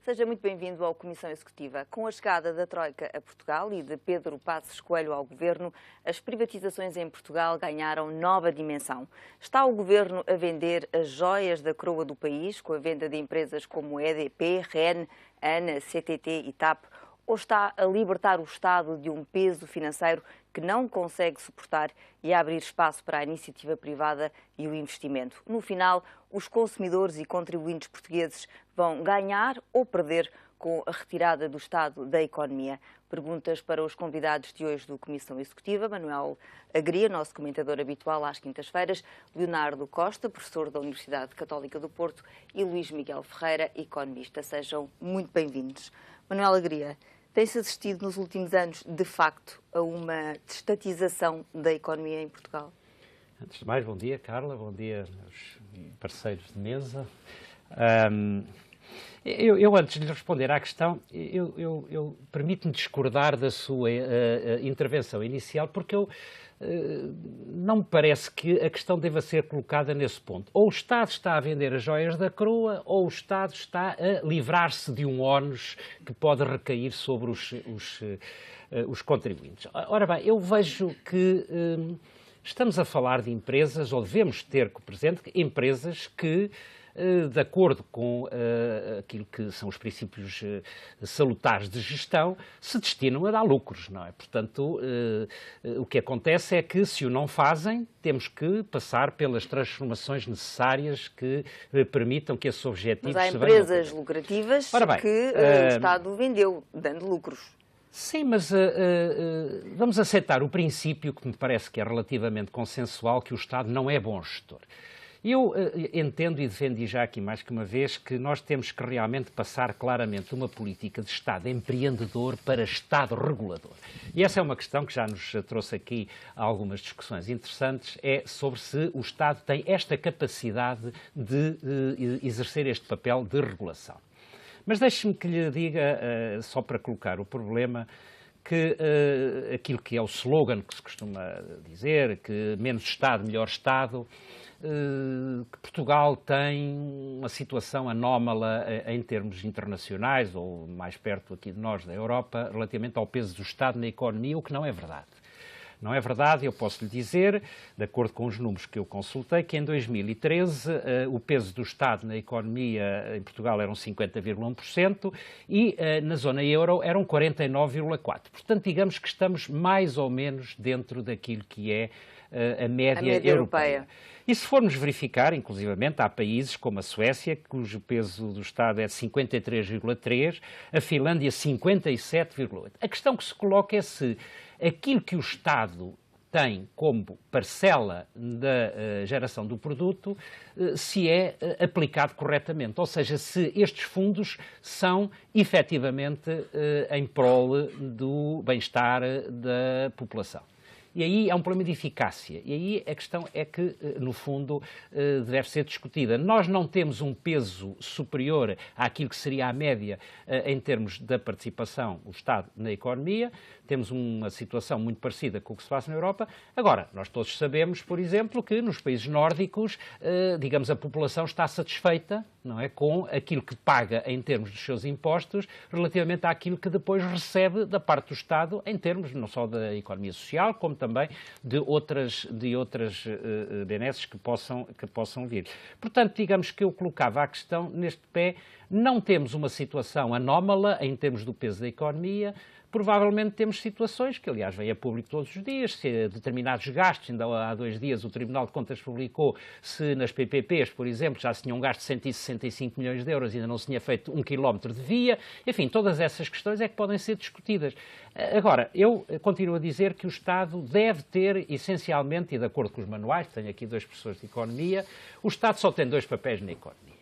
Seja muito bem-vindo à Comissão Executiva. Com a chegada da Troika a Portugal e de Pedro Passos Coelho ao Governo, as privatizações em Portugal ganharam nova dimensão. Está o Governo a vender as joias da coroa do país, com a venda de empresas como EDP, REN, ANA, CTT e TAP, ou está a libertar o Estado de um peso financeiro que não consegue suportar e a abrir espaço para a iniciativa privada e o investimento? No final, os consumidores e contribuintes portugueses vão ganhar ou perder com a retirada do Estado da economia? Perguntas para os convidados de hoje do Comissão Executiva: Manuel Agria, nosso comentador habitual às quintas-feiras, Leonardo Costa, professor da Universidade Católica do Porto, e Luís Miguel Ferreira, economista. Sejam muito bem-vindos. Manuel Agria, tem-se assistido nos últimos anos, de facto, a uma desestatização da economia em Portugal? Antes de mais, bom dia, Carla, bom dia aos parceiros de mesa. Antes de lhe responder à questão, permito-me discordar da sua intervenção inicial, porque não me parece que a questão deva ser colocada nesse ponto. Ou o Estado está a vender as joias da coroa, ou o Estado está a livrar-se de um ónus que pode recair sobre os contribuintes. Ora bem, eu vejo que estamos a falar de empresas, ou devemos ter presente, empresas que, de acordo com aquilo que são os princípios salutares de gestão, se destinam a dar lucros, não é? Portanto, o que acontece é que, se o não fazem, temos que passar pelas transformações necessárias que permitam que esses objetivos se venham a cumprir. Mas há empresas lucrativas que o Estado vendeu, dando lucros. Sim, mas vamos aceitar o princípio, que me parece que é relativamente consensual, que o Estado não é bom gestor. Eu entendo e defendi já aqui mais que uma vez que nós temos que realmente passar claramente uma política de Estado empreendedor para Estado regulador. E essa é uma questão que já nos trouxe aqui algumas discussões interessantes, é sobre se o Estado tem esta capacidade de exercer este papel de regulação. Mas deixe-me que lhe diga, só para colocar o problema, que aquilo que é o slogan que se costuma dizer, que menos Estado, melhor Estado, que Portugal tem uma situação anómala em termos internacionais, ou mais perto aqui de nós, da Europa, relativamente ao peso do Estado na economia, o que não é verdade. Não é verdade, eu posso lhe dizer, de acordo com os números que eu consultei, que em 2013 o peso do Estado na economia em Portugal eram 50,1% e na zona euro eram 49,4%. Portanto, digamos que estamos mais ou menos dentro daquilo que é a média europeia. E se formos verificar, inclusivamente, há países como a Suécia, cujo peso do Estado é de 53,3%, a Finlândia 57,8%. A questão que se coloca é se aquilo que o Estado tem como parcela da geração do produto se é aplicado corretamente, ou seja, se estes fundos são efetivamente em prol do bem-estar da população. E aí é um problema de eficácia. E aí a questão é que, no fundo, deve ser discutida. Nós não temos um peso superior àquilo que seria a média em termos da participação do Estado na economia. Temos uma situação muito parecida com o que se passa na Europa. Agora, nós todos sabemos, por exemplo, que nos países nórdicos, digamos, a população está satisfeita, não é, com aquilo que paga em termos dos seus impostos, relativamente àquilo que depois recebe da parte do Estado, em termos não só da economia social, como também de outras benesses que possam vir. Portanto, digamos que eu colocava a questão neste pé: não temos uma situação anómala em termos do peso da economia. Provavelmente temos situações que, aliás, vêm a público todos os dias, se determinados gastos, ainda há 2 dias o Tribunal de Contas publicou se nas PPPs, por exemplo, já se tinha um gasto de 165 milhões de euros e ainda não se tinha feito 1 quilómetro de via. Enfim, todas essas questões é que podem ser discutidas. Agora, eu continuo a dizer que o Estado deve ter, essencialmente, e de acordo com os manuais, tenho aqui 2 professores de Economia, o Estado só tem 2 papéis na economia.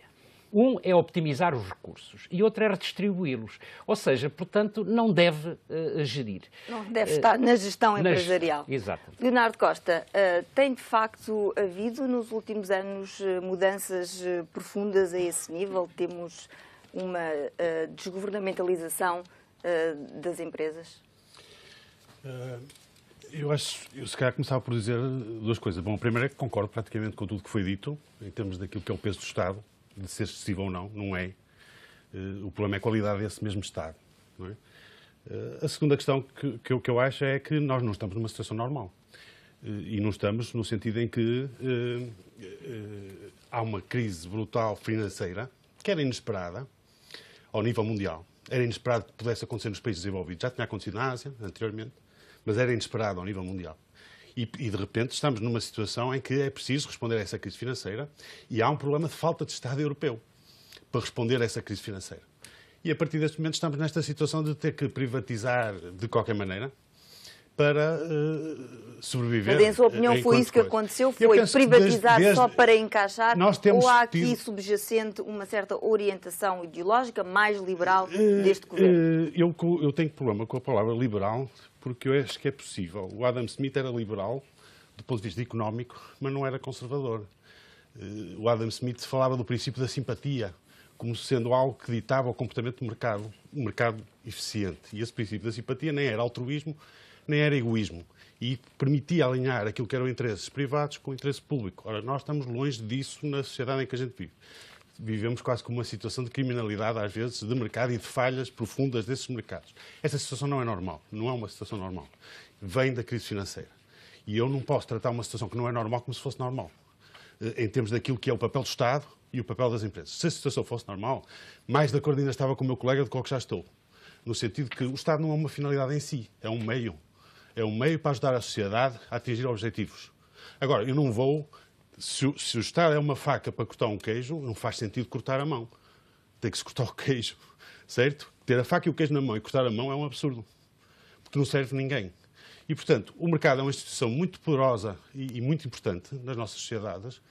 Um é optimizar os recursos e outro é redistribuí-los. Ou seja, portanto, não deve gerir. Não deve estar na gestão empresarial. Exatamente. Leonardo Costa, tem de facto havido nos últimos anos mudanças profundas a esse nível? Temos uma desgovernamentalização das empresas? Eu se calhar começava por dizer 2 coisas. Bom, a primeira é que concordo praticamente com tudo que foi dito, em termos daquilo que é o peso do Estado, de ser excessivo ou não, não é. O problema é a qualidade desse mesmo Estado. Não é? A segunda questão que eu acho é que nós não estamos numa situação normal. E não estamos no sentido em que há uma crise brutal financeira, que era inesperada, ao nível mundial. Era inesperado que pudesse acontecer nos países desenvolvidos. Já tinha acontecido na Ásia, anteriormente, mas era inesperado ao nível mundial. E de repente estamos numa situação em que é preciso responder a essa crise financeira e há um problema de falta de Estado europeu para responder a essa crise financeira. E a partir deste momento estamos nesta situação de ter que privatizar de qualquer maneira para sobreviver. Mas, em sua opinião, foi isso que aconteceu? Foi privatizar só para encaixar? Ou há aqui subjacente uma certa orientação ideológica mais liberal deste governo? Eu tenho problema com a palavra liberal, porque eu acho que é possível. O Adam Smith era liberal do ponto de vista económico, mas não era conservador. O Adam Smith falava do princípio da simpatia como sendo algo que ditava o comportamento do mercado, um mercado eficiente. E esse princípio da simpatia nem era altruísmo, nem era egoísmo. E permitia alinhar aquilo que eram interesses privados com o interesse público. Ora, nós estamos longe disso na sociedade em que a gente vive. Vivemos quase como uma situação de criminalidade, às vezes, de mercado e de falhas profundas desses mercados. Esta situação não é normal, não é uma situação normal. Vem da crise financeira. E eu não posso tratar uma situação que não é normal como se fosse normal, em termos daquilo que é o papel do Estado e o papel das empresas. Se a situação fosse normal, mais de acordo ainda estava com o meu colega do que já estou. No sentido que o Estado não é uma finalidade em si, é um meio. É um meio para ajudar a sociedade a atingir objetivos. Agora, eu não vou... Se o Estado é uma faca para cortar um queijo, não faz sentido cortar a mão. Tem que se cortar o queijo, certo? Ter a faca e o queijo na mão e cortar a mão é um absurdo, porque não serve ninguém. E, portanto, o mercado é uma instituição muito poderosa e muito importante nas nossas sociedades,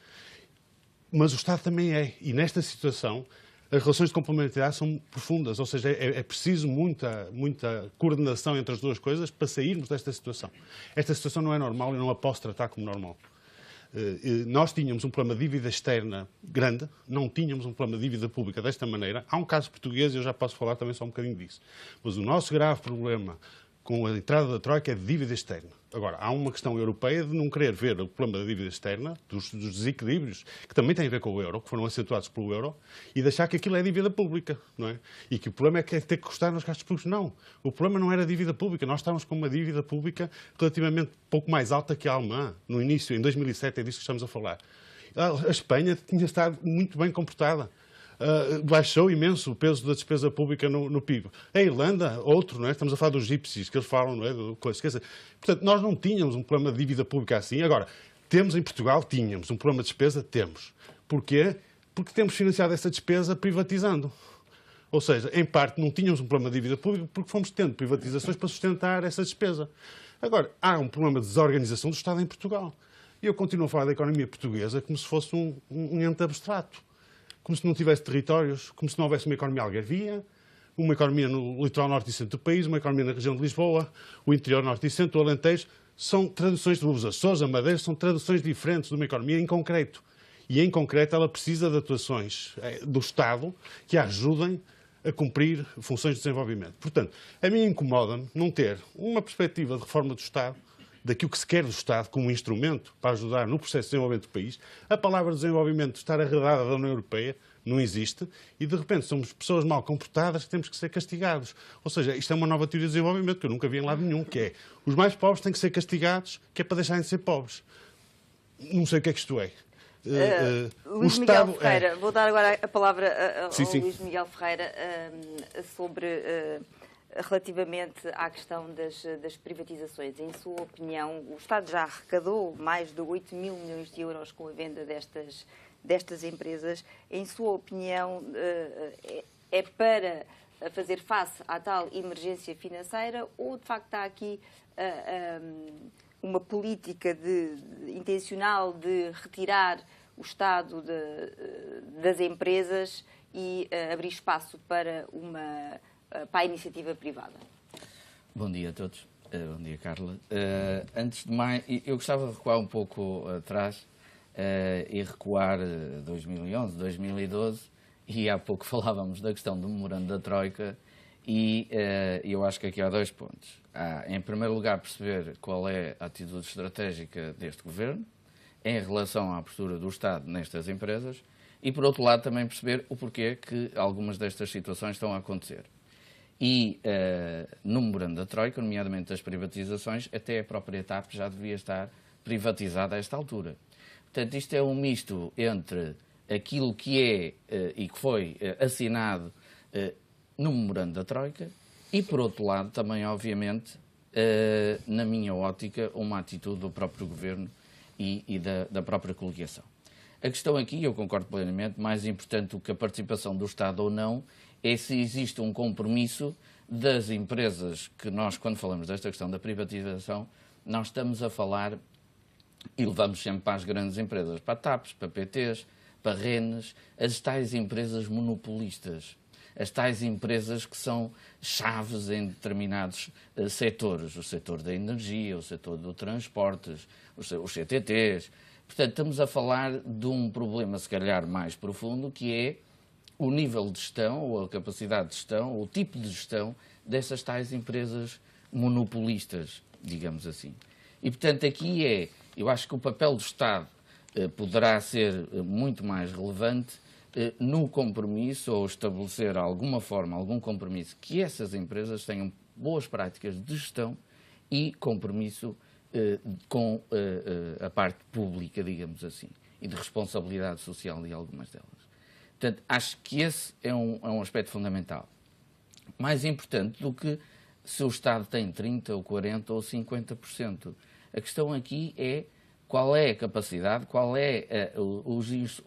mas o Estado também é. E nesta situação, as relações de complementaridade são profundas, ou seja, é preciso muita coordenação entre as duas coisas para sairmos desta situação. Esta situação não é normal e não a posso tratar como normal. Nós tínhamos um problema de dívida externa grande, não tínhamos um problema de dívida pública desta maneira. Há um caso português e eu já posso falar também só um bocadinho disso. Mas o nosso grave problema com a entrada da Troika é de dívida externa. Agora, há uma questão europeia de não querer ver o problema da dívida externa, dos desequilíbrios, que também têm a ver com o euro, que foram acentuados pelo euro, e de achar que aquilo é dívida pública, não é? E que o problema é que é ter que custar nos gastos públicos. Não. O problema não era dívida pública. Nós estávamos com uma dívida pública relativamente pouco mais alta que a alemã. No início, em 2007, é disso que estamos a falar. A Espanha tinha estado muito bem comportada. Baixou imenso o peso da despesa pública no PIB. A Irlanda, outro, não é? Estamos a falar dos gypsies, que eles falam, não é? Portanto, nós não tínhamos um problema de dívida pública assim. Agora, temos em Portugal, tínhamos um problema de despesa? Temos. Porquê? Porque temos financiado essa despesa privatizando. Ou seja, em parte não tínhamos um problema de dívida pública porque fomos tendo privatizações para sustentar essa despesa. Agora, há um problema de desorganização do Estado em Portugal. E eu continuo a falar da economia portuguesa como se fosse um ente abstrato. Como se não tivesse territórios, como se não houvesse uma economia algarvia, uma economia no litoral norte e centro do país, uma economia na região de Lisboa, o interior norte e centro, o Alentejo. São traduções dos Açores, a Madeira, são traduções diferentes de uma economia em concreto. E em concreto ela precisa de atuações do Estado que a ajudem a cumprir funções de desenvolvimento. Portanto, a mim incomoda-me não ter uma perspectiva de reforma do Estado, daquilo que se quer do Estado como instrumento para ajudar no processo de desenvolvimento do país. A palavra desenvolvimento estar arredada da União Europeia não existe e, de repente, somos pessoas mal comportadas que temos que ser castigados. Ou seja, isto é uma nova teoria de desenvolvimento que eu nunca vi em lado nenhum, que é os mais pobres têm que ser castigados, que é para deixarem de ser pobres. Não sei o que é que isto é. Luís Miguel Ferreira, vou dar agora a palavra ao sim. Luís Miguel Ferreira sobre... relativamente à questão das privatizações. Em sua opinião, o Estado já arrecadou mais de 8 mil milhões de euros com a venda destas empresas. Em sua opinião, é para fazer face à tal emergência financeira ou, de facto, há aqui uma política intencional de retirar o Estado das empresas e abrir espaço para a iniciativa privada? Bom dia a todos. Bom dia, Carla. Antes de mais, eu gostava de recuar um pouco atrás e recuar 2011, 2012, e há pouco falávamos da questão do memorando da Troika e eu acho que aqui há dois pontos. Há, em primeiro lugar, perceber qual é a atitude estratégica deste Governo em relação à postura do Estado nestas empresas e, por outro lado, também perceber o porquê que algumas destas situações estão a acontecer. E no memorando da Troika, nomeadamente das privatizações, até a própria TAP já devia estar privatizada a esta altura. Portanto, isto é um misto entre aquilo que é e que foi assinado no memorando da Troika e, por outro lado, também, obviamente, na minha ótica, uma atitude do próprio Governo e da própria coligação. A questão aqui, eu concordo plenamente, mais importante do que a participação do Estado ou não, é se existe um compromisso das empresas que nós, quando falamos desta questão da privatização, nós estamos a falar e levamos sempre para as grandes empresas, para TAPs, para PTs, para RENs, as tais empresas monopolistas, as tais empresas que são chaves em determinados setores, o setor da energia, o setor do transportes, os CTTs. Portanto, estamos a falar de um problema, se calhar, mais profundo, que é o nível de gestão, ou a capacidade de gestão, ou o tipo de gestão dessas tais empresas monopolistas, digamos assim. E, portanto, aqui eu acho que o papel do Estado poderá ser muito mais relevante no compromisso, ou estabelecer alguma forma, algum compromisso, que essas empresas tenham boas práticas de gestão e compromisso com a parte pública, digamos assim, e de responsabilidade social de algumas delas. Portanto, acho que esse é um aspecto fundamental. Mais importante do que se o Estado tem 30%, ou 40% ou 50%. A questão aqui é qual é a capacidade,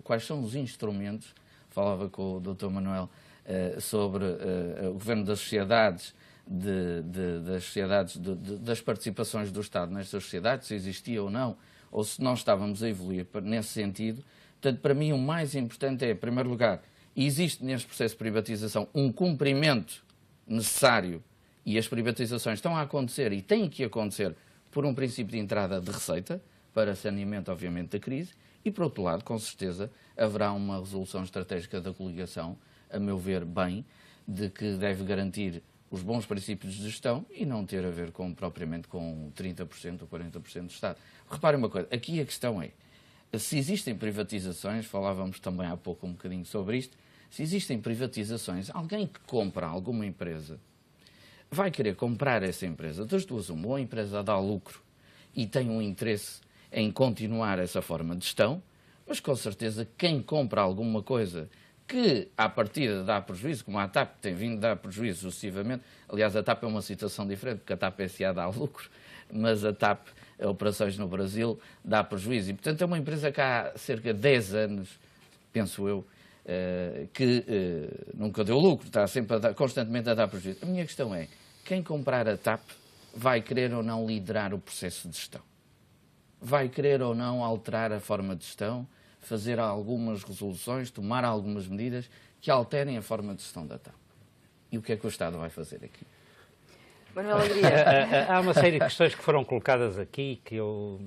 quais são os instrumentos. Falava com o Dr. Manuel sobre o governo das sociedades, das participações do Estado nestas sociedades, se existia ou não, ou se nós estávamos a evoluir nesse sentido. Portanto, para mim, o mais importante é, em primeiro lugar, existe neste processo de privatização um cumprimento necessário, e as privatizações estão a acontecer e têm que acontecer por um princípio de entrada de receita, para saneamento, obviamente, da crise, e, por outro lado, com certeza, haverá uma resolução estratégica da coligação, a meu ver, bem, de que deve garantir os bons princípios de gestão e não ter a ver propriamente com 30% ou 40% do Estado. Reparem uma coisa, aqui a questão é, se existem privatizações, falávamos também há pouco um bocadinho sobre isto, se existem privatizações, alguém que compra alguma empresa vai querer comprar essa empresa, das duas uma, ou a empresa dá lucro e tem um interesse em continuar essa forma de gestão, mas com certeza quem compra alguma coisa que à partida dá prejuízo, como a TAP tem vindo a dar prejuízo sucessivamente, aliás a TAP é uma situação diferente, porque a TAP SA dá lucro, mas a TAP, operações no Brasil, dá prejuízo. E portanto é uma empresa que há cerca de 10 anos, penso eu, que nunca deu lucro, está sempre constantemente a dar prejuízo. A minha questão é, quem comprar a TAP vai querer ou não liderar o processo de gestão? Vai querer ou não alterar a forma de gestão, fazer algumas resoluções, tomar algumas medidas que alterem a forma de gestão da TAP? E o que é que o Estado vai fazer aqui? Manuel Alegria. Há uma série de questões que foram colocadas aqui que eu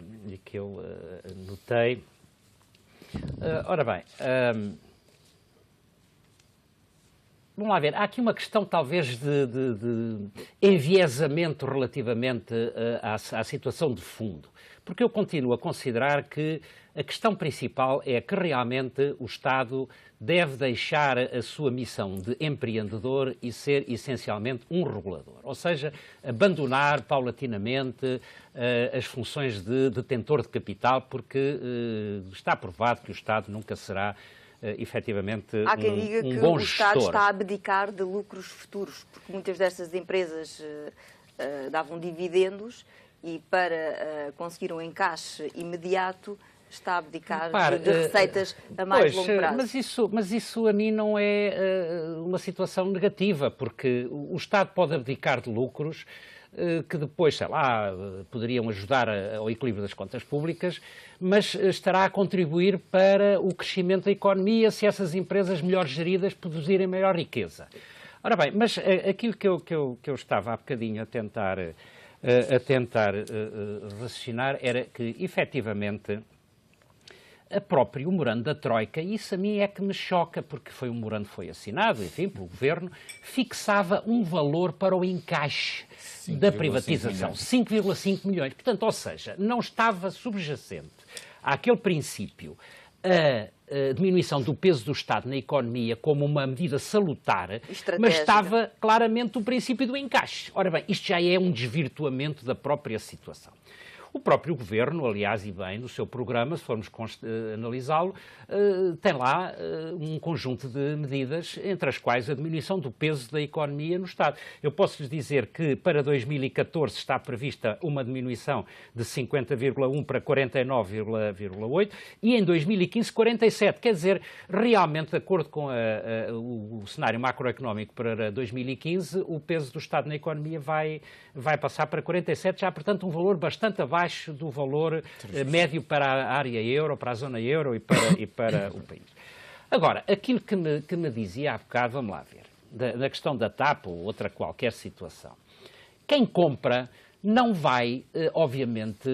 notei. Ora bem, vamos lá ver. Há aqui uma questão talvez de enviesamento relativamente à situação de fundo. Porque eu continuo a considerar que a questão principal é que realmente o Estado deve deixar a sua missão de empreendedor e ser essencialmente um regulador. Ou seja, abandonar paulatinamente as funções de detentor de capital, porque está provado que o Estado nunca será efetivamente Há quem diga que bom o Estado gestor. está a abdicar de lucros futuros, porque muitas destas empresas davam dividendos e para conseguir um encaixe imediato está a abdicar de receitas a mais longo prazo. Mas isso a mim não é uma situação negativa, porque o Estado pode abdicar de lucros que depois, sei lá, poderiam ajudar ao equilíbrio das contas públicas, mas estará a contribuir para o crescimento da economia se essas empresas melhor geridas produzirem maior riqueza. Ora bem, mas aquilo que eu estava há bocadinho a tentar raciocinar era que, efetivamente, a próprio memorando da Troika, e isso a mim é que me choca, porque foi um memorando que foi assinado, enfim, pelo Governo, fixava um valor para o encaixe da privatização, 5,5 milhões. Portanto, ou seja, não estava subjacente àquele princípio diminuição do peso do Estado na economia como uma medida salutar, mas Estratégica. estava claramente o princípio do encaixe. Ora bem, isto já é um desvirtuamento da própria situação. O próprio Governo, aliás, e bem, no seu programa, se formos analisá-lo, tem lá um conjunto de medidas, entre as quais a diminuição do peso da economia no Estado. Eu posso-lhes dizer que para 2014 está prevista uma diminuição de 50,1 para 49,8 e em 2015 47. Quer dizer, realmente, de acordo com o cenário macroeconómico para 2015, o peso do Estado na economia vai passar para 47, já, portanto, um valor bastante abaixo do valor médio para a área euro, para a zona euro e para o país. Agora, aquilo que me dizia há bocado, vamos lá ver, da questão da TAP ou outra qualquer situação. Quem compra não vai, obviamente,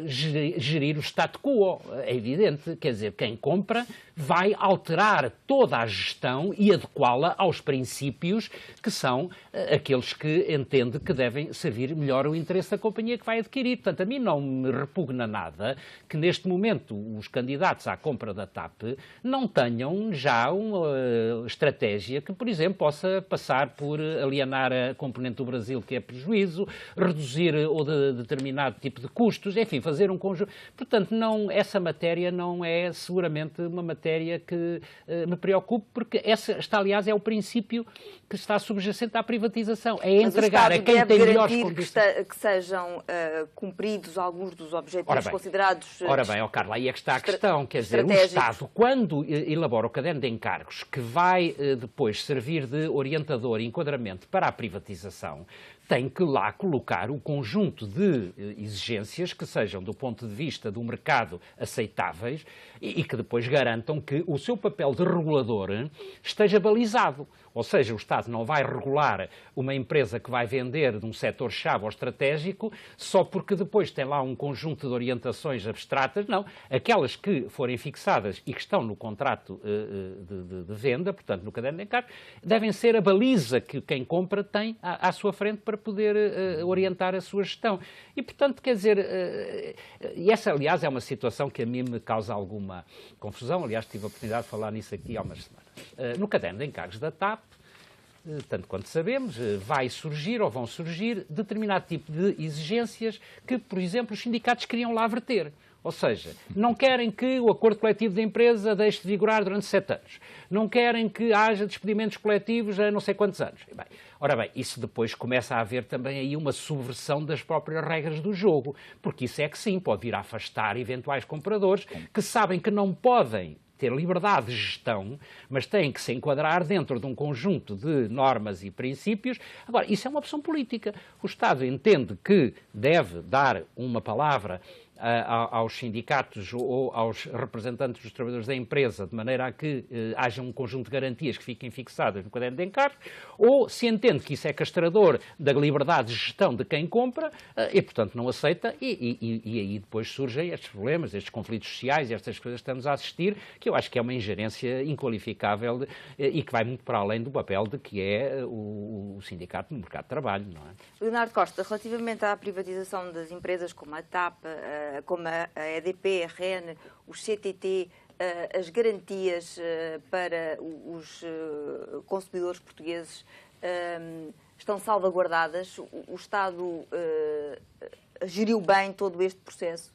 gerir o status quo, é evidente. Quer dizer, quem compra vai alterar toda a gestão e adequá-la aos princípios que são aqueles que entende que devem servir melhor o interesse da companhia que vai adquirir. Portanto, a mim não me repugna nada que, neste momento, os candidatos à compra da TAP não tenham já uma estratégia que, por exemplo, possa passar por alienar a componente do Brasil, que é prejuízo, reduzir ou de determinado tipo de custos, enfim, fazer um conjunto. Portanto, essa matéria não é seguramente uma matéria que me preocupe, porque esta, aliás, é o princípio que está subjacente à privatização. É entregar a quem tem melhores condições. Que sejam cumpridos alguns dos objetivos considerados. Ora bem, Carla, aí é que está a questão. Quer dizer, o Estado, quando elabora o caderno de encargos, que vai depois servir de orientador e enquadramento para a privatização, tem que lá colocar o conjunto de exigências que sejam, do ponto de vista do mercado, aceitáveis e que depois garantam que o seu papel de regulador esteja balizado. Ou seja, o Estado não vai regular uma empresa que vai vender de um setor-chave ou estratégico só porque depois tem lá um conjunto de orientações abstratas. Não. Aquelas que forem fixadas e que estão no contrato de venda, portanto, no caderno de encargos, devem ser a baliza que quem compra tem à sua frente para poder orientar a sua gestão. E, portanto, quer dizer, e essa, aliás, é uma situação que a mim me causa alguma confusão. Aliás, tive a oportunidade de falar nisso aqui há umas semanas. No caderno de encargos da TAP, tanto quanto sabemos, vai surgir ou vão surgir determinado tipo de exigências que, por exemplo, os sindicatos queriam lá verter. Ou seja, não querem que o acordo coletivo da empresa deixe de vigorar durante 7 anos. Não querem que haja despedimentos coletivos a não sei quantos anos. Bem, ora bem, isso depois começa a haver também aí uma subversão das próprias regras do jogo, porque isso é que sim, pode vir a afastar eventuais compradores que sabem que não podem ter liberdade de gestão, mas têm que se enquadrar dentro de um conjunto de normas e princípios. Agora, isso é uma opção política. O Estado entende que deve dar uma palavra aos sindicatos ou aos representantes dos trabalhadores da empresa, de maneira a que haja um conjunto de garantias que fiquem fixadas no caderno de encargos, ou se entende que isso é castrador da liberdade de gestão de quem compra e, portanto, não aceita, e aí depois surgem estes problemas, estes conflitos sociais, estas coisas que estamos a assistir, que eu acho que é uma ingerência inqualificável e que vai muito para além do papel de que é o sindicato no mercado de trabalho, não é? Leonardo Costa, relativamente à privatização das empresas como a TAP, como a EDP, a REN, o CTT, as garantias para os consumidores portugueses estão salvaguardadas? O Estado geriu bem todo este processo?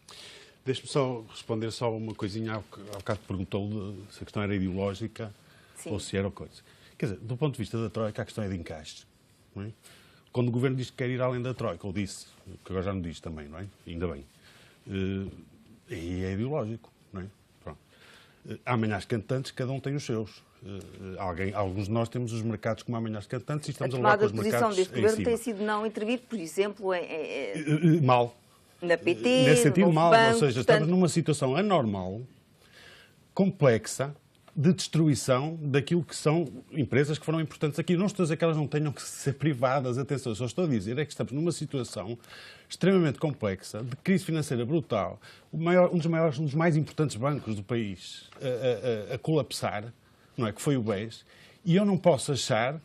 Deixe-me só responder só uma coisinha. Há bocado perguntou se a questão era ideológica. Sim. Ou se era coisa. Quer dizer, do ponto de vista da Troika, a questão é de encaixe. Não é? Quando o Governo diz que quer ir além da Troika, ou disse, que agora já não diz também, não é? Ainda bem. E é ideológico, não é? Pronto. Há manhãs cantantes, cada um tem os seus. Alguns de nós temos os mercados como há manhãs cantantes e estamos a levar com os mercados. A tomada de posição deste Governo tem sido não intervir, por exemplo, mal. Na PT, nesse sentido, no mal. banco, Ou seja, estamos numa situação anormal, complexa, de destruição daquilo que são empresas que foram importantes aqui. Não estou a dizer que elas não tenham que ser privadas, atenção, só estou a dizer é que estamos numa situação extremamente complexa, de crise financeira brutal, um dos mais importantes bancos do país a colapsar, não é? Que foi o BES, e eu não posso achar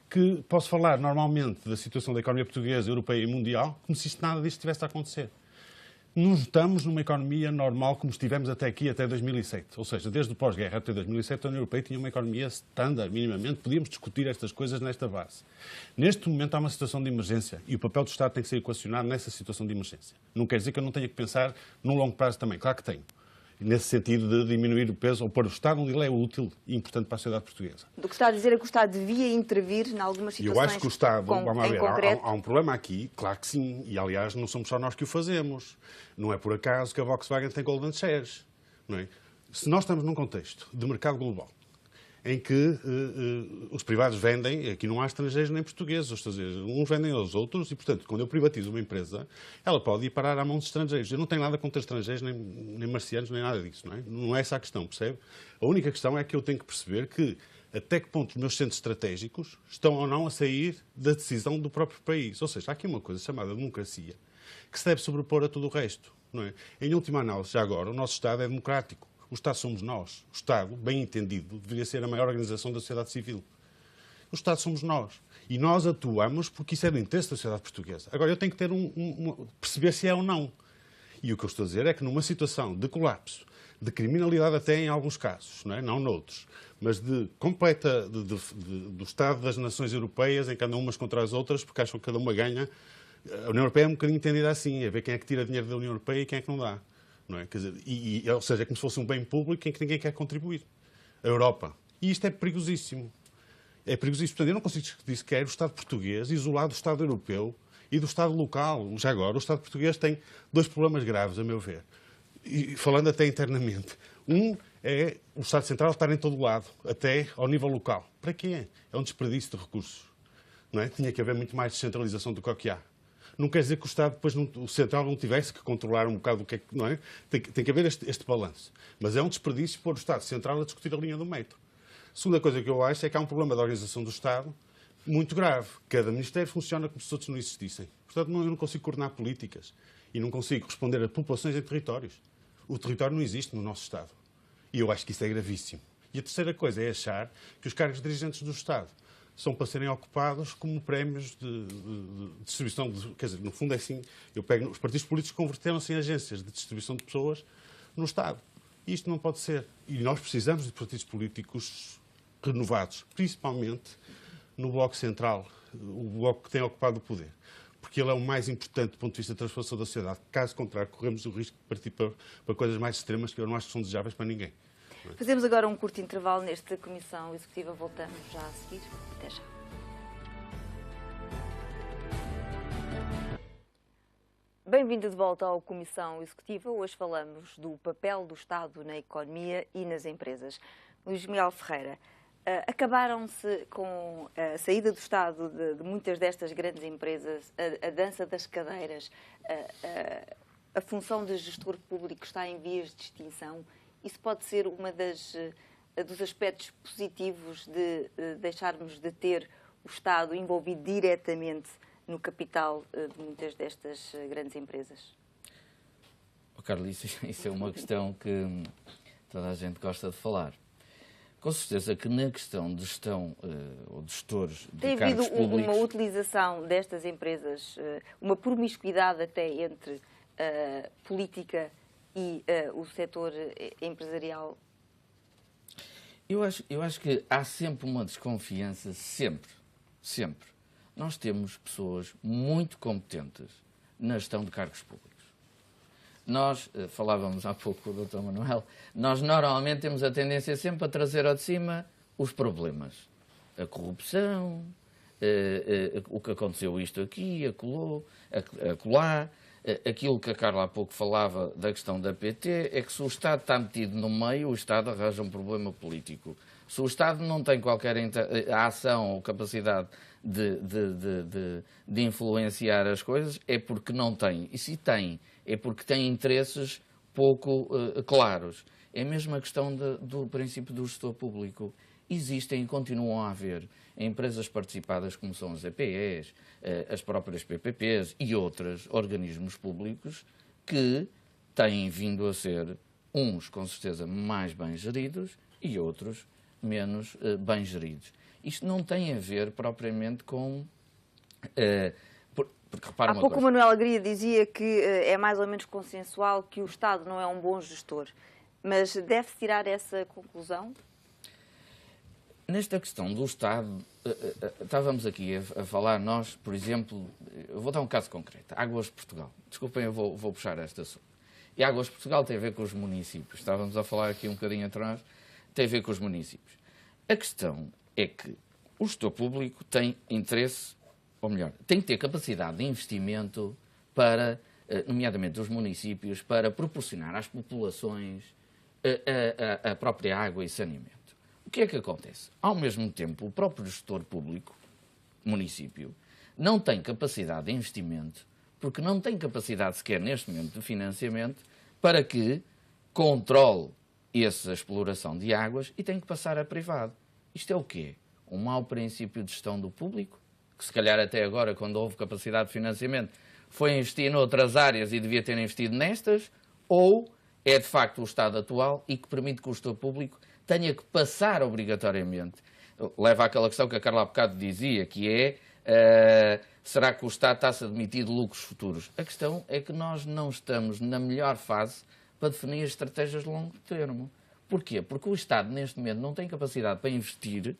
que posso falar normalmente da situação da economia portuguesa, europeia e mundial, como se nada disto estivesse a acontecer. não estamos numa economia normal como estivemos até aqui, até 2007. Ou seja, desde o pós-guerra até 2007, a União Europeia tinha uma economia standard, minimamente. Podíamos discutir estas coisas nesta base. Neste momento há uma situação de emergência e o papel do Estado tem que ser equacionado nessa situação de emergência. Não quer dizer que eu não tenha que pensar no longo prazo também. Claro que tenho. Nesse sentido de diminuir o peso ou pôr o Estado onde ele é útil e importante para a sociedade portuguesa. Do que está a dizer é que o Estado devia intervir em algumas situações. Eu acho que o Estado, vamos ver, concreto. há um problema aqui, claro que sim, e aliás não somos só nós que o fazemos. Não é por acaso que a Volkswagen tem golden shares. Não é? Se nós estamos num contexto de mercado global, em que os privados vendem, aqui não há estrangeiros nem portugueses, ou seja, uns vendem aos outros e, portanto, quando eu privatizo uma empresa, ela pode ir parar à mão de estrangeiros. Eu não tenho nada contra estrangeiros, nem marcianos, nem nada disso, não é? Não é essa a questão, percebe? A única questão é que eu tenho que perceber que até que ponto os meus centros estratégicos estão ou não a sair da decisão do próprio país. Ou seja, há aqui uma coisa chamada democracia que se deve sobrepor a tudo o resto, não é? Em última análise, já agora, o nosso Estado é democrático. O Estado somos nós. O Estado, bem entendido, deveria ser a maior organização da sociedade civil. O Estado somos nós. E nós atuamos porque isso é do interesse da sociedade portuguesa. Agora, eu tenho que ter perceber se é ou não. E o que eu estou a dizer é que numa situação de colapso, de criminalidade até em alguns casos, não noutros, mas de completa do Estado das nações europeias, em que andam umas contra as outras, porque acham que cada uma ganha, a União Europeia é um bocadinho entendida assim, é ver quem é que tira dinheiro da União Europeia e quem é que não dá. Não é? Quer dizer, ou seja, é como se fosse um bem público em que ninguém quer contribuir. A Europa. E isto é perigosíssimo. É perigosíssimo. Portanto, eu não consigo dissequer o Estado português isolado do Estado europeu e do Estado local. Já agora, o Estado português tem dois problemas graves, a meu ver. E, falando até internamente. Um é o Estado Central estar em todo lado, até ao nível local. Para quê? É um desperdício de recursos. Não é? Tinha que haver muito mais descentralização do que o que há. Não quer dizer que o Estado, depois, o Central não tivesse que controlar um bocado o que é que... Não é? Tem que haver este balanço. Mas é um desperdício pôr o Estado Central a discutir a linha do metro. A segunda coisa que eu acho é que há um problema da organização do Estado muito grave. Cada Ministério funciona como se os outros não existissem. Portanto, eu não consigo coordenar políticas e não consigo responder a populações em territórios. O território não existe no nosso Estado. E eu acho que isso é gravíssimo. E a terceira coisa é achar que os cargos dirigentes do Estado são para serem ocupados como prémios de distribuição. Quer dizer, no fundo é assim, os partidos políticos converteram-se em agências de distribuição de pessoas no Estado. E isto não pode ser. E nós precisamos de partidos políticos renovados, principalmente no Bloco Central, o Bloco que tem ocupado o poder. Porque ele é o mais importante do ponto de vista da transformação da sociedade. Caso contrário, corremos o risco de partir para coisas mais extremas que eu não acho que são desejáveis para ninguém. Fazemos agora um curto intervalo nesta Comissão Executiva. Voltamos já a seguir. Até já. Bem-vindo de volta à Comissão Executiva. Hoje falamos do papel do Estado na economia e nas empresas. Luís Miguel Ferreira, acabaram-se com a saída do Estado de muitas destas grandes empresas, a dança das cadeiras, a função de gestor público está em vias de extinção. Isso pode ser uma dos aspectos positivos de deixarmos de ter o Estado envolvido diretamente no capital de muitas destas grandes empresas? Carlos, isso é uma questão que toda a gente gosta de falar. Com certeza que na questão de gestão ou de gestores de cargos públicos... Tem havido uma utilização destas empresas, uma promiscuidade até entre política e o setor empresarial? Eu acho que há sempre uma desconfiança, sempre. Nós temos pessoas muito competentes na gestão de cargos públicos. Nós, falávamos há pouco com o Dr. Manuel, nós normalmente temos a tendência sempre a trazer ao de cima os problemas. A corrupção, o que aconteceu isto aqui, acolá. Aquilo que a Carla há pouco falava da questão da PT é que se o Estado está metido no meio, o Estado arranja um problema político. Se o Estado não tem qualquer ação ou capacidade de influenciar as coisas, é porque não tem. E se tem, é porque tem interesses pouco claros. É a mesma questão do princípio do gestor público. Existem e continuam a haver empresas participadas, como são as EPEs, as próprias PPPs e outros organismos públicos que têm vindo a ser, uns com certeza mais bem geridos e outros menos bem geridos. Isto não tem a ver propriamente com... Porque repara Há pouco o Manuel Alegria dizia que é mais ou menos consensual que o Estado não é um bom gestor. Mas deve-se tirar essa conclusão? Nesta questão do Estado, estávamos aqui a falar nós, por exemplo, eu vou dar um caso concreto, Águas de Portugal. Desculpem, eu vou puxar esta assunto. E Águas de Portugal tem a ver com os municípios. Estávamos a falar aqui um bocadinho atrás, tem a ver com os municípios. A questão é que o gestor público tem interesse, ou melhor, tem que ter capacidade de investimento para, nomeadamente os municípios, para proporcionar às populações a própria água e saneamento. O que é que acontece? Ao mesmo tempo, o próprio gestor público, município, não tem capacidade de investimento, porque não tem capacidade sequer neste momento de financiamento, para que controle essa exploração de águas e tem que passar a privado. Isto é o quê? Um mau princípio de gestão do público, que se calhar até agora, quando houve capacidade de financiamento, foi investir noutras áreas e devia ter investido nestas, ou é de facto o Estado atual e que permite que o gestor público tenha que passar obrigatoriamente. Leva àquela questão que a Carla há bocado dizia, que é será que o Estado está-se a admitir de lucros futuros? A questão é que nós não estamos na melhor fase para definir as estratégias de longo termo. Porquê? Porque o Estado, neste momento, não tem capacidade para investir,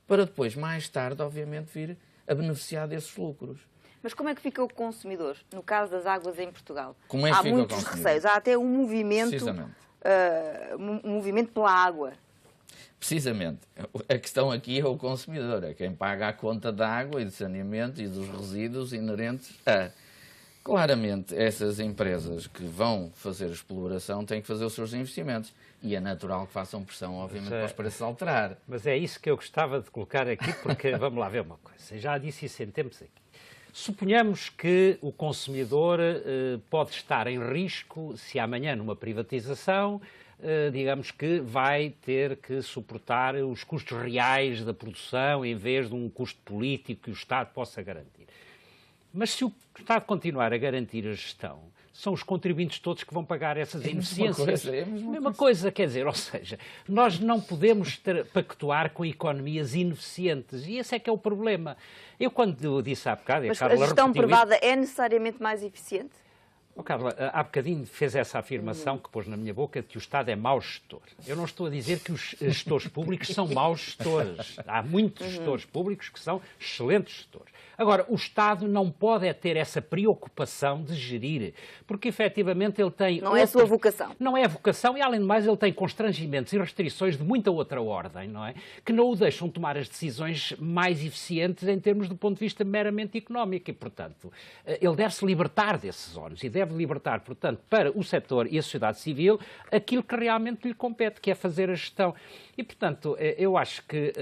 para depois, mais tarde, obviamente, vir a beneficiar desses lucros. Mas como é que fica o consumidor, no caso das águas em Portugal? Como é que há fica muitos receios, há até um movimento pela água. Precisamente. A questão aqui é o consumidor, é quem paga a conta da água e de saneamento e dos resíduos inerentes a... Claramente, essas empresas que vão fazer a exploração têm que fazer os seus investimentos. E é natural que façam pressão, obviamente, para os preços alterar. Mas é isso que eu gostava de colocar aqui, porque vamos lá ver uma coisa. Eu já disse isso em tempos aqui. Suponhamos que o consumidor pode estar em risco se amanhã, numa privatização, digamos que vai ter que suportar os custos reais da produção em vez de um custo político que o Estado possa garantir. Mas se o Estado continuar a garantir a gestão, são os contribuintes todos que vão pagar essas ineficiências. É a mesma coisa, quer dizer, ou seja, nós não podemos pactuar com economias ineficientes e esse é que é o problema. Eu quando disse há bocado... Mas a gestão privada é necessariamente mais eficiente? Oh, Carla, há bocadinho fez essa afirmação que pôs na minha boca de que o Estado é mau gestor. Eu não estou a dizer que os gestores públicos são maus gestores. Há muitos gestores públicos que são excelentes gestores. Agora, o Estado não pode ter essa preocupação de gerir, porque efetivamente ele tem... Não é a sua vocação. Não é a vocação e, além de mais, ele tem constrangimentos e restrições de muita outra ordem, não é? Que não o deixam tomar as decisões mais eficientes em termos do ponto de vista meramente económico e, portanto, ele deve-se libertar desses ónus e deve libertar, portanto, para o setor e a sociedade civil aquilo que realmente lhe compete, que é fazer a gestão. E, portanto, eu acho que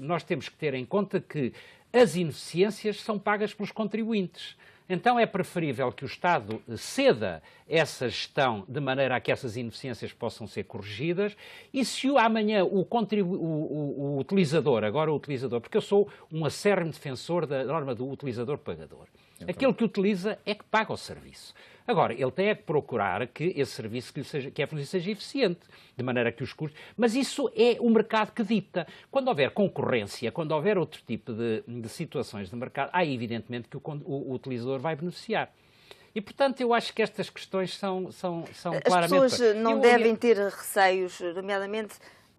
nós temos que ter em conta que as ineficiências são pagas pelos contribuintes. Então é preferível que o Estado ceda essa gestão de maneira a que essas ineficiências possam ser corrigidas e se amanhã o utilizador, agora o utilizador, porque eu sou um acérrimo defensor da norma do utilizador-pagador, aquele que utiliza é que paga o serviço. Agora, ele tem que procurar que esse serviço que é fornecido seja eficiente, de maneira que os custos... Mas isso é o mercado que dita. Quando houver concorrência, quando houver outro tipo de situações de mercado, há evidentemente que o utilizador vai beneficiar. E, portanto, eu acho que estas questões são claramente... As pessoas não devem ter receios, nomeadamente...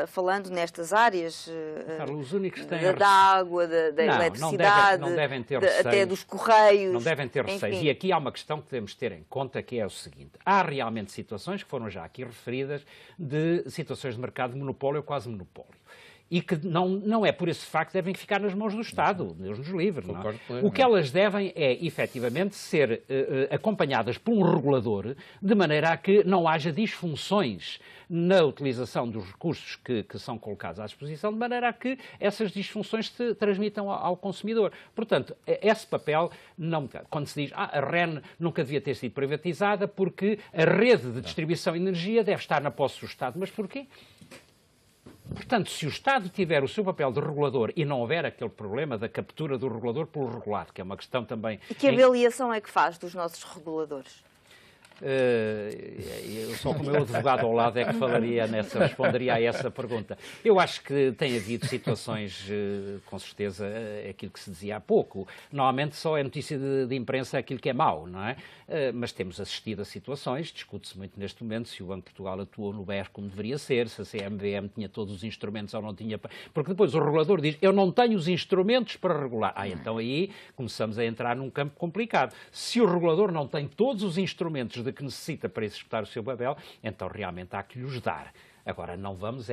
falando nestas áreas, Carlos, os únicos que têm da água, da eletricidade, não devem ter receios, até dos correios. Não devem ter receios. E aqui há uma questão que devemos ter em conta, que é o seguinte. Há realmente situações, que foram já aqui referidas, de situações de mercado de monopólio ou quase monopólio. E que não é por esse facto que devem ficar nas mãos do Estado, Deus nos livre. Não é? O que elas devem é, efetivamente, ser acompanhadas por um regulador, de maneira a que não haja disfunções na utilização dos recursos que são colocados à disposição, de maneira a que essas disfunções se transmitam ao consumidor. Portanto, esse papel, quando se diz a REN nunca devia ter sido privatizada porque a rede de distribuição de energia deve estar na posse do Estado. Mas porquê? Portanto, se o Estado tiver o seu papel de regulador e não houver aquele problema da captura do regulador pelo regulado, que é uma questão também... E que avaliação é que faz dos nossos reguladores? Eu só com o meu advogado ao lado é que responderia a essa pergunta. Eu acho que tem havido situações, com certeza, aquilo que se dizia há pouco. Normalmente só é notícia de imprensa aquilo que é mau, não é? Mas temos assistido a situações, discute-se muito neste momento se o Banco de Portugal atuou no BER como deveria ser, se a CMVM tinha todos os instrumentos ou não tinha. Porque depois o regulador diz, eu não tenho os instrumentos para regular. Então aí começamos a entrar num campo complicado. Se o regulador não tem todos os instrumentos de que necessita para executar o seu papel, então realmente há que lhes dar. Agora, não vamos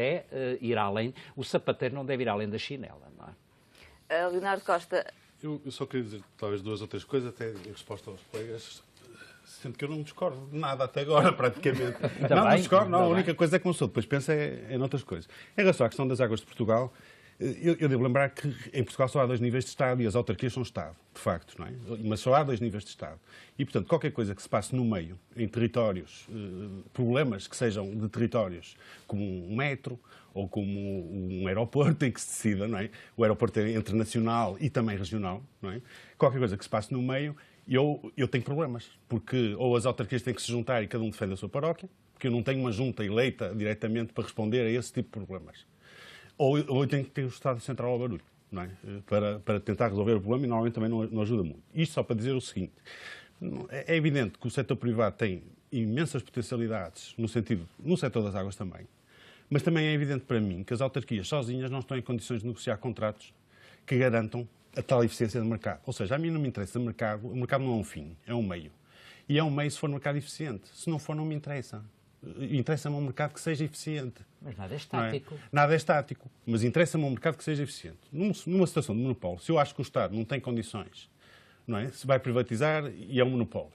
ir além, o sapateiro não deve ir além da chinela, não é? Leonardo Costa. Eu só queria dizer talvez 2 ou 3 coisas, até em resposta aos colegas, sendo que eu não discordo de nada até agora, praticamente. Não discordo, não. A única coisa é que uma pessoa depois pensa em outras coisas. Em relação à questão das águas de Portugal, eu devo lembrar que em Portugal só há 2 níveis de Estado e as autarquias são Estado, de facto, não é? Mas só há 2 níveis de Estado. E, portanto, qualquer coisa que se passe no meio, em territórios, problemas que sejam de territórios, como um metro ou como um aeroporto em que se decida, não é? O aeroporto é internacional e também regional, não é? Qualquer coisa que se passe no meio, eu tenho problemas, porque ou as autarquias têm que se juntar e cada um defende a sua paróquia, porque eu não tenho uma junta eleita diretamente para responder a esse tipo de problemas. Ou eu tenho que ter o Estado Central ao barulho, não é? Para tentar resolver o problema, e normalmente também não ajuda muito. Isto só para dizer o seguinte, é evidente que o setor privado tem imensas potencialidades no setor das águas também, mas também é evidente para mim que as autarquias sozinhas não estão em condições de negociar contratos que garantam a tal eficiência do mercado. Ou seja, a mim não me interessa o mercado não é um fim, é um meio. E é um meio se for um mercado eficiente. Se não for, não me interessa. Interessa-me um mercado que seja eficiente. Mas nada é estático. Nada é estático, mas interessa-me um mercado que seja eficiente. Numa situação de monopólio, se eu acho que o Estado não tem condições, não é? Se vai privatizar e é um monopólio.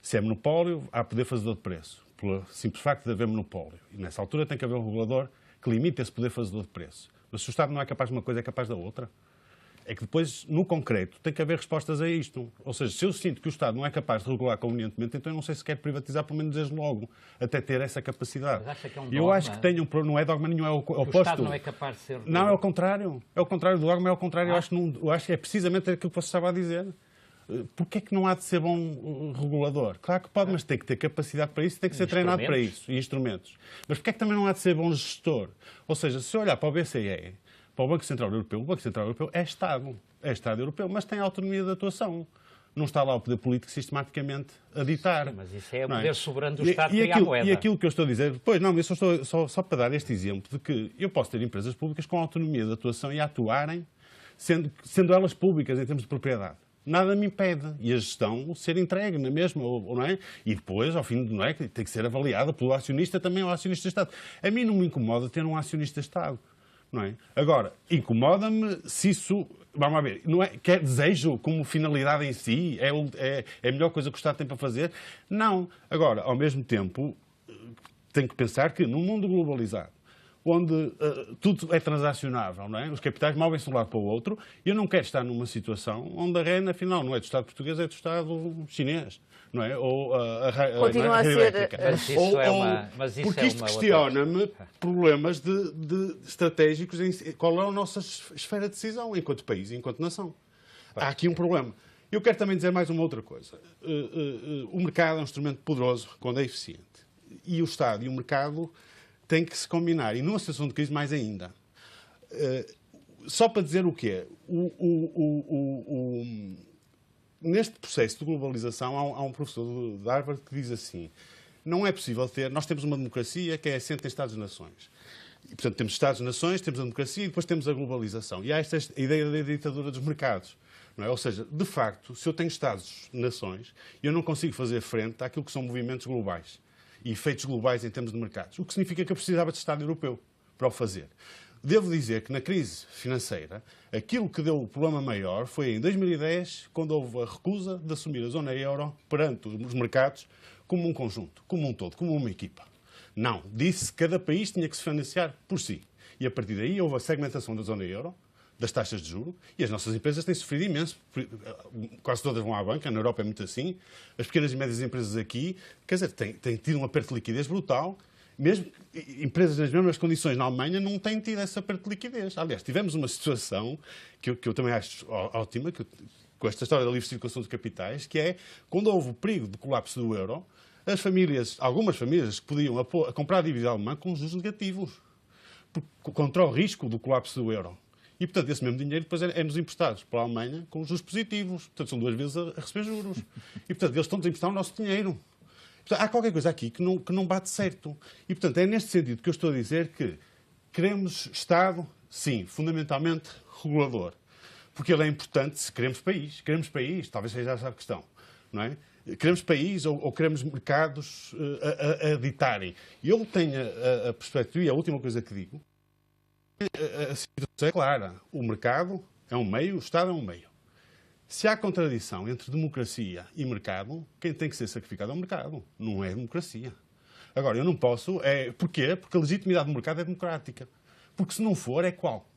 Se é monopólio, há poder fazedor de preço, pelo simples facto de haver monopólio. E nessa altura tem que haver um regulador que limite esse poder fazedor de preço. Mas se o Estado não é capaz de uma coisa, é capaz da outra. É que depois, no concreto, tem que haver respostas a isto. Ou seja, se eu sinto que o Estado não é capaz de regular convenientemente, então eu não sei se quer privatizar, pelo menos desde logo, até ter essa capacidade. Mas acha que é um dogma? Eu acho que tem não é dogma nenhum, é o oposto. O Estado não é capaz de ser... Não, é o contrário. É o contrário do dogma, é o contrário. Eu acho que é precisamente aquilo que você estava a dizer. Porquê é que não há de ser bom regulador? Claro que pode, mas tem que ter capacidade para isso, tem que ser treinado para isso, e instrumentos. Mas porquê é que também não há de ser bom gestor? Ou seja, se eu olhar para o BCE, para o Banco Central Europeu, o Banco Central Europeu é Estado europeu, mas tem autonomia de atuação. Não está lá o poder político sistematicamente a ditar. Sim, mas isso é o poder soberano do Estado criar a moeda. E aquilo que eu estou a dizer, pois não, eu estou só para dar este exemplo de que eu posso ter empresas públicas com autonomia de atuação e a atuarem, sendo elas públicas em termos de propriedade. Nada me impede. E a gestão ser entregue na mesma, ou não é? E depois, ao fim, não é? Tem que ser avaliada pelo acionista também, ou acionista de Estado. A mim não me incomoda ter um acionista de Estado. Não é? Agora, incomoda-me se isso, vamos ver, não é, quer desejo como finalidade em si, é a melhor coisa que o Estado tem para fazer? Não. Agora, ao mesmo tempo, tenho que pensar que num mundo globalizado, onde tudo é transacionável, não é? Os capitais movem-se de um lado para o outro, e eu não quero estar numa situação onde a renda, afinal, não é do Estado português, é do Estado chinês. Não é? Ou continua a ser... Porque isto questiona-me problemas estratégicos qual é a nossa esfera de decisão enquanto país e enquanto nação. Há aqui um problema. Eu quero também dizer mais uma outra coisa. O mercado é um instrumento poderoso quando é eficiente. E o Estado e o mercado têm que se combinar. E numa situação de crise, mais ainda. Só para dizer o quê? Neste processo de globalização, há um professor de Harvard que diz assim: não é possível nós temos uma democracia que é assente em Estados-nações. E, portanto, temos Estados-nações, temos a democracia e depois temos a globalização. E há esta ideia da ditadura dos mercados. Não é? Ou seja, de facto, se eu tenho Estados-nações, eu não consigo fazer frente àquilo que são movimentos globais e efeitos globais em termos de mercados. O que significa que eu precisava de Estado europeu para o fazer. Devo dizer que na crise financeira, aquilo que deu o problema maior foi em 2010, quando houve a recusa de assumir a zona euro perante os mercados como um conjunto, como um todo, como uma equipa. Não, disse que cada país tinha que se financiar por si. E a partir daí houve a segmentação da zona euro, das taxas de juros, e as nossas empresas têm sofrido imenso. Quase todas vão à banca, na Europa é muito assim. As pequenas e médias empresas aqui, quer dizer, têm tido um aperto de liquidez brutal. Mesmo empresas nas mesmas condições na Alemanha não têm tido essa perda de liquidez. Aliás, tivemos uma situação que eu também acho ótima, com esta história da livre circulação de capitais, que é, quando houve o perigo de colapso do euro, as famílias, algumas famílias que podiam comprar a dívida alemã com juros negativos, contra o risco do colapso do euro. E, portanto, esse mesmo dinheiro depois é-nos emprestado pela Alemanha com juros positivos. Portanto, são 2 vezes a receber juros. E, portanto, eles estão-nos a emprestar o nosso dinheiro. Portanto, há qualquer coisa aqui que não bate certo. E, portanto, é neste sentido que eu estou a dizer que queremos Estado, sim, fundamentalmente regulador. Porque ele é importante se queremos país. Queremos país, talvez seja essa a questão, não é? Queremos país ou queremos mercados a ditarem? E eu tenho a perspectiva, e a última coisa que digo, a situação é clara. O mercado é um meio, o Estado é um meio. Se há contradição entre democracia e mercado, quem tem que ser sacrificado é o mercado, não é a democracia. Agora, eu não posso... Porquê? Porque a legitimidade do mercado é democrática. Porque se não for, é qual?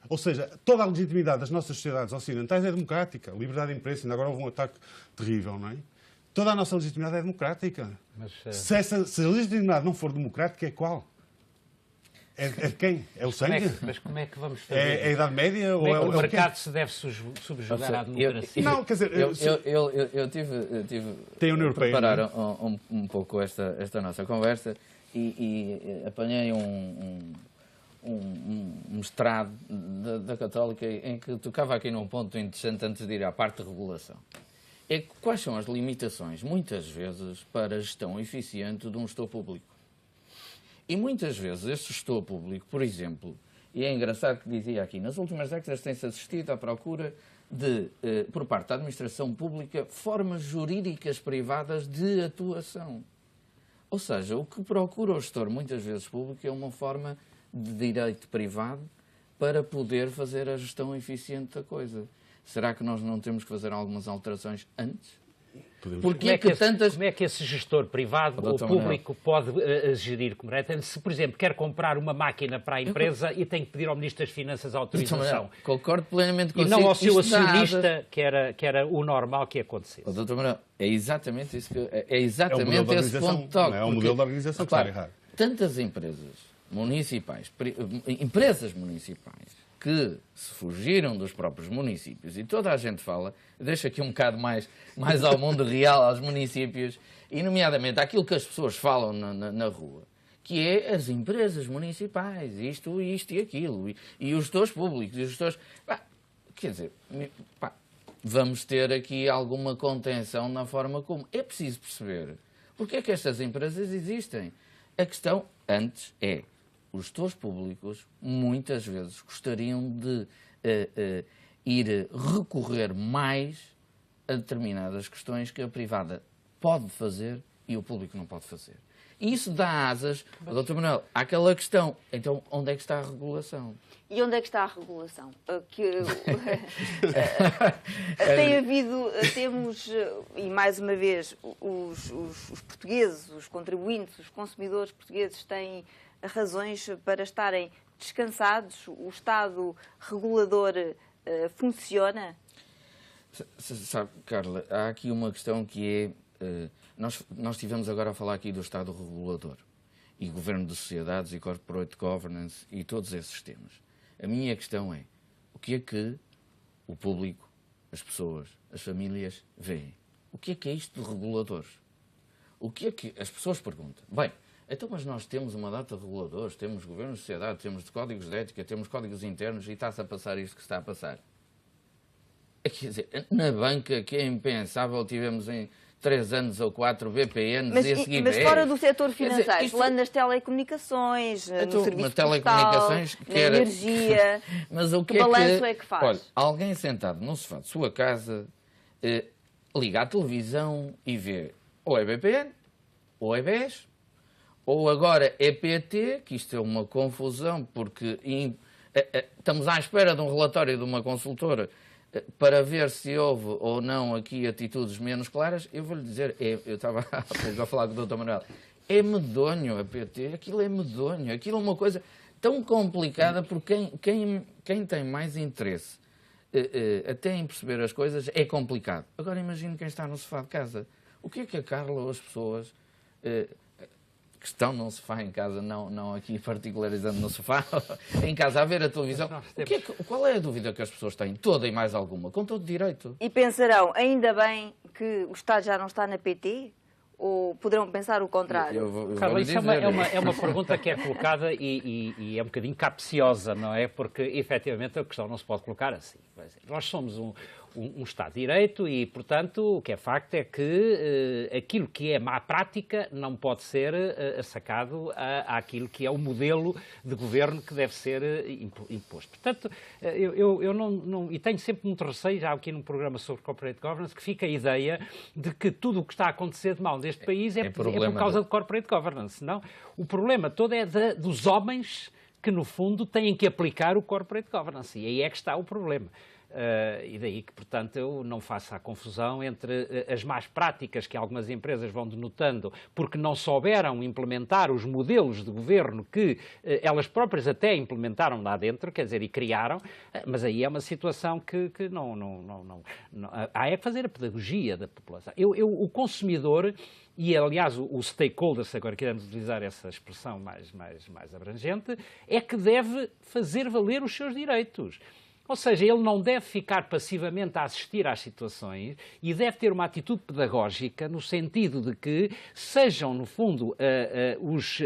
Ou seja, toda a legitimidade das nossas sociedades ocidentais é democrática. Liberdade de imprensa, ainda agora houve um ataque terrível, não é? Toda a nossa legitimidade é democrática. Mas, se a legitimidade não for democrática, é qual? É de quem? É o sangue? Mas como é que vamos fazer? É a Idade Média? Como é que o mercado se deve subjugar à democracia? Não, quer dizer... Eu tive a preparar um pouco esta nossa conversa e apanhei um mestrado da Católica em que tocava aqui num ponto interessante antes de ir à parte de regulação. É que quais são as limitações, muitas vezes, para a gestão eficiente de um gestor público? E muitas vezes este gestor público, por exemplo, e é engraçado que dizia aqui, nas últimas décadas tem-se assistido à procura de, por parte da administração pública, formas jurídicas privadas de atuação. Ou seja, o que procura o gestor, muitas vezes público, é uma forma de direito privado para poder fazer a gestão eficiente da coisa. Será que nós não temos que fazer algumas alterações antes? Como é que esse gestor privado ou público pode gerir corretamente? Se, por exemplo, quer comprar uma máquina para a empresa e tem que pedir ao Ministro das Finanças a autorização. Concordo plenamente consigo. E não ao seu acionista, que era o normal que ia acontecer. Doutor Manuel, é exatamente isso que esse ponto toque. É o modelo da organização que está errado. Tantas empresas municipais, que se fugiram dos próprios municípios, e toda a gente fala, deixa aqui um bocado mais ao mundo real, aos municípios, e nomeadamente aquilo que as pessoas falam na rua, que é as empresas municipais, isto e aquilo, e os gestores públicos, e os gestores... Quer dizer, vamos ter aqui alguma contenção na forma como... É preciso perceber porque é que estas empresas existem. A questão, antes, é... Os gestores públicos, muitas vezes, gostariam de ir recorrer mais a determinadas questões que a privada pode fazer e o público não pode fazer. E isso dá asas, Dr. Manuel, àquela questão. Então, onde é que está a regulação? E onde é que está a regulação? Temos, e mais uma vez, os portugueses, os contribuintes, os consumidores portugueses têm razões para estarem descansados? O Estado regulador funciona? Sabe, Carla, há aqui uma questão que é... Nós estivemos agora a falar aqui do Estado regulador e governo de sociedades e corporate governance e todos esses temas. A minha questão é, o que é que o público, as pessoas, as famílias veem? O que é isto de reguladores? O que é que as pessoas perguntam? Bem, então, mas nós temos uma data de reguladores, temos governos de sociedade, temos códigos de ética, temos códigos internos e está-se a passar isto que está a passar. Quer dizer, na banca, que é impensável, tivemos em 3 anos ou 4 VPNs e a seguir... Mas fora do setor financeiro, falando nas telecomunicações, no serviço postal, na energia, mas o que balanço é que faz? Olha, alguém sentado no sofá de sua casa, liga à televisão e vê ou é VPN, ou é BES, ou agora é PT, que isto é uma confusão, porque estamos à espera de um relatório de uma consultora para ver se houve ou não aqui atitudes menos claras. Eu vou-lhe dizer, eu estava a falar com o Dr. Manuel, é medonho a PT, aquilo é medonho, aquilo é uma coisa tão complicada, porque quem tem mais interesse até em perceber as coisas é complicado. Agora imagine quem está no sofá de casa. O que é que a Carla ou as pessoas... que estão num sofá em casa, não aqui particularizando no sofá, em casa a ver a televisão. Qual é a dúvida que as pessoas têm? Toda e mais alguma, com todo direito. E pensarão, ainda bem que o Estado já não está na PT? ou poderão pensar o contrário? Carla, isso é uma pergunta que é colocada e é um bocadinho capciosa, não é? Porque, efetivamente, a questão não se pode colocar assim. Nós somos um Estado de Direito e, portanto, o que é facto é que aquilo que é má prática não pode ser sacado àquilo que é o modelo de governo que deve ser imposto. Portanto, eu não... E tenho sempre muito receio, já aqui num programa sobre Corporate Governance, que fica a ideia de que tudo o que está a acontecer de mal neste país é por causa de Corporate Governance. Não? O problema todo é dos homens que, no fundo, têm que aplicar o Corporate Governance. E aí é que está o problema. E daí que, portanto, eu não faço a confusão entre as más práticas que algumas empresas vão denotando porque não souberam implementar os modelos de governo que elas próprias até implementaram lá dentro, quer dizer, e criaram, mas aí é uma situação que não. Há é que fazer a pedagogia da população. O consumidor, e aliás o stakeholder, se agora queremos utilizar essa expressão mais abrangente, é que deve fazer valer os seus direitos. Ou seja, ele não deve ficar passivamente a assistir às situações e deve ter uma atitude pedagógica no sentido de que sejam, no fundo, os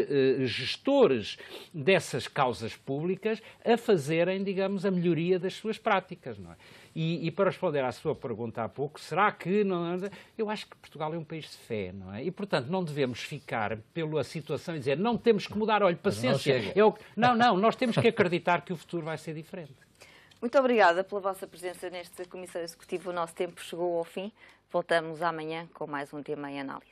gestores dessas causas públicas a fazerem, digamos, a melhoria das suas práticas, não é? E para responder à sua pergunta há pouco, será que não... Eu acho que Portugal é um país de fé, não é? E, portanto, não devemos ficar pela situação e dizer não temos que mudar, olha, paciência. Não, nós temos que acreditar que o futuro vai ser diferente. Muito obrigada pela vossa presença neste Comissão Executivo. O nosso tempo chegou ao fim. Voltamos amanhã com mais um tema em análise.